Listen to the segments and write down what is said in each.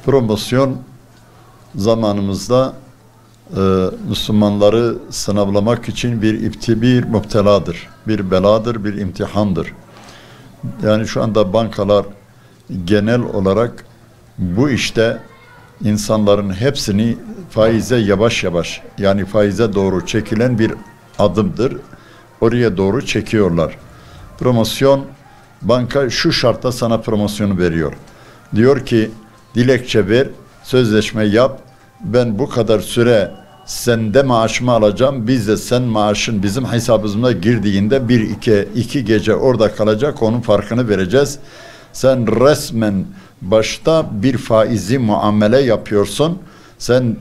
Promosyon zamanımızda Müslümanları sınavlamak için bir müpteladır, bir beladır, bir imtihandır. Yani şu anda bankalar genel olarak bu işte insanların hepsini faize yavaş yavaş, yani faize doğru çekilen bir adımdır. Oraya doğru çekiyorlar. Promosyon, banka şu şartta sana promosyonu veriyor. Diyor ki dilekçe ver, sözleşme yap, ben bu kadar süre sende maaşımı alacağım, biz de sen maaşın bizim hesabımıza girdiğinde iki gece orada kalacak, onun farkını vereceğiz. Sen resmen başta bir faizi muamele yapıyorsun, sen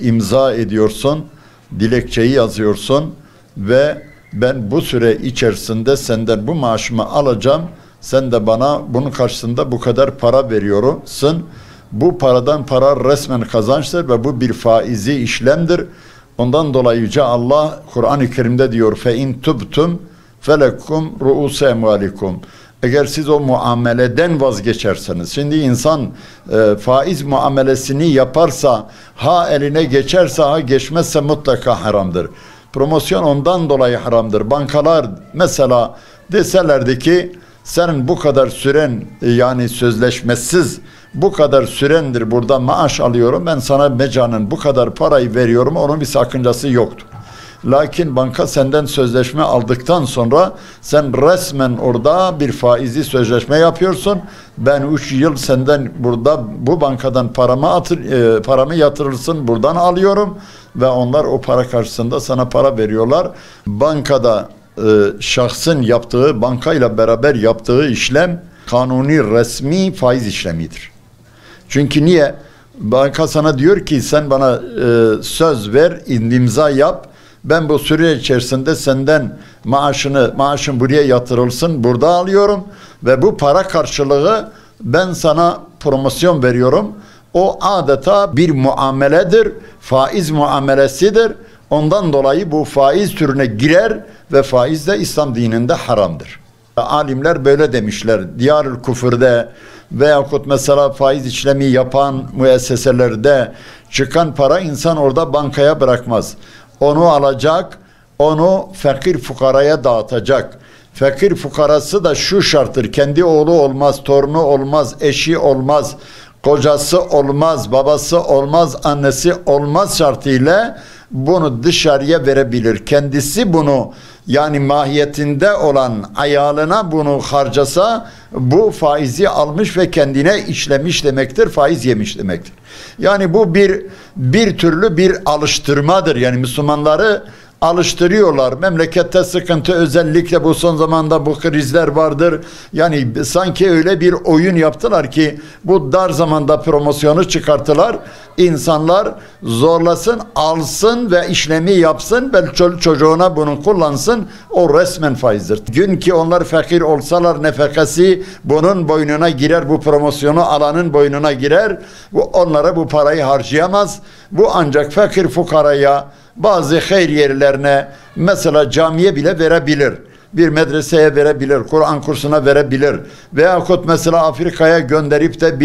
imza ediyorsun, dilekçeyi yazıyorsun ve ben bu süre içerisinde senden bu maaşımı alacağım, sen de bana bunun karşısında bu kadar para veriyorsun. Bu paradan para resmen kazançtır ve bu bir faizi işlemdir. Ondan dolayı Yüce Allah Kur'an-ı Kerim'de diyor فَاِنْ تُبْتُمْ فَلَكُمْ رُؤُسَ اَمْوَالِكُمْ. Eğer siz o muameleden vazgeçerseniz, şimdi insan faiz muamelesini yaparsa, ha eline geçerse, ha geçmezse mutlaka haramdır. Promosyon ondan dolayı haramdır. Bankalar mesela deselerdi ki senin bu kadar süren, yani sözleşmesiz bu kadar sürendir burada maaş alıyorum, ben sana mecanen bu kadar parayı veriyorum, onun bir sakıncası yoktur. Lakin banka senden sözleşme aldıktan sonra sen resmen orada bir faizi sözleşme yapıyorsun. Ben 3 yıl senden burada bu bankadan paramı yatırırsın, buradan alıyorum ve onlar o para karşısında sana para veriyorlar. Bankada şahsın yaptığı, bankayla beraber yaptığı işlem kanuni, resmi faiz işlemidir. Çünkü niye? Banka sana diyor ki sen bana söz ver, imza yap. Ben bu süre içerisinde senden maaşın buraya yatırılsın, burada alıyorum ve bu para karşılığı ben sana promosyon veriyorum. O adeta bir muameledir, faiz muamelesidir. Ondan dolayı bu faiz türüne girer ve faiz de İslam dininde haramdır. Alimler böyle demişler. Diyarül küfürde veyahut mesela faiz işlemi yapan müesseselerde çıkan para insan orada bankaya bırakmaz. Onu alacak, onu fakir fukaraya dağıtacak. Fakir fukarası da şu şarttır: kendi oğlu olmaz, torunu olmaz, eşi olmaz, kocası olmaz, babası olmaz, annesi olmaz şartıyla bunu dışarıya verebilir. Kendisi bunu, yani mahiyetinde olan ayalına bunu harcasa bu faizi almış ve kendine işlemiş demektir, faiz yemiş demektir. Yani bu bir türlü bir alıştırmadır. Yani Müslümanları alıştırıyorlar. Memlekette sıkıntı, özellikle bu son zamanda bu krizler vardır. Yani sanki öyle bir oyun yaptılar ki bu dar zamanda promosyonu çıkarttılar. İnsanlar zorlasın, alsın ve işlemi yapsın. Belki çocuğuna bunu kullansın. O resmen faizdir. Gün ki onlar fakir olsalar nefekası bunun boynuna girer. Bu promosyonu alanın boynuna girer. Onlara bu parayı harcayamaz. Bu ancak fakir fukaraya, bazı hayır yerlerine, mesela camiye bile verebilir. Bir medreseye verebilir, Kur'an kursuna verebilir. Veyahut mesela Afrika'ya gönderip de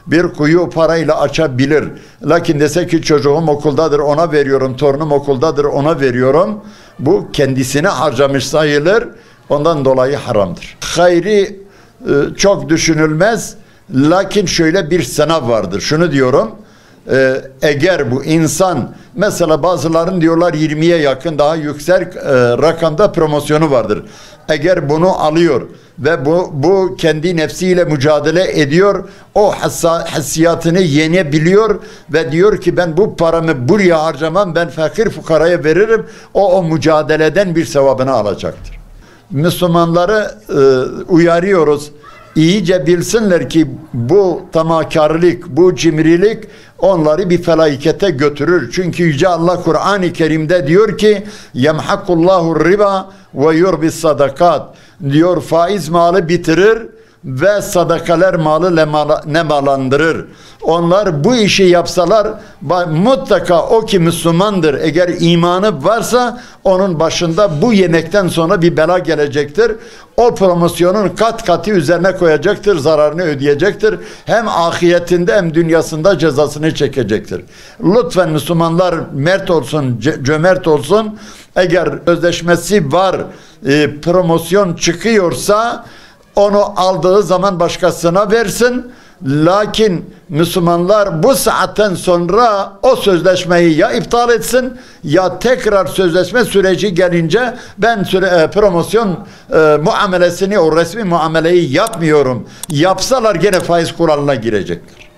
bir kuyu parayla açabilir. Lakin dese ki çocuğum okuldadır, ona veriyorum, torunum okuldadır, ona veriyorum. Bu kendisine harcamış sayılır. Ondan dolayı haramdır. Hayri çok düşünülmez. Lakin şöyle bir sınav vardır. Şunu diyorum. Eğer bu insan, mesela bazıların diyorlar 20'ye yakın daha yüksek rakamda promosyonu vardır. Eğer bunu alıyor ve bu kendi nefsiyle mücadele ediyor, o hissiyatını yenebiliyor ve diyor ki ben bu paramı buraya harcamam, ben fakir fukaraya veririm, o mücadeleden bir sevabını alacaktır. Müslümanları uyarıyoruz. İyice bilsinler ki bu tamakarlık, bu cimrilik onları bir felakete götürür. Çünkü Yüce Allah Kur'an-ı Kerim'de diyor ki yemhakullahu riba ve yurbis sadakat, diyor faiz malı bitirir, ve sadakalar malı nemalandırır. Onlar bu işi yapsalar mutlaka o ki Müslümandır. Eğer imanı varsa onun başında bu yemekten sonra bir bela gelecektir. O promosyonun kat katı üzerine koyacaktır, zararını ödeyecektir. Hem ahiretinde hem dünyasında cezasını çekecektir. Lütfen Müslümanlar mert olsun, cömert olsun. Eğer sözleşmesi var, promosyon çıkıyorsa onu aldığı zaman başkasına versin. Lakin Müslümanlar bu saatten sonra o sözleşmeyi ya iptal etsin ya tekrar sözleşme süreci gelince ben promosyon muamelesini, o resmi muameleyi yapmıyorum. Yapsalar gene faiz kuralına girecekler.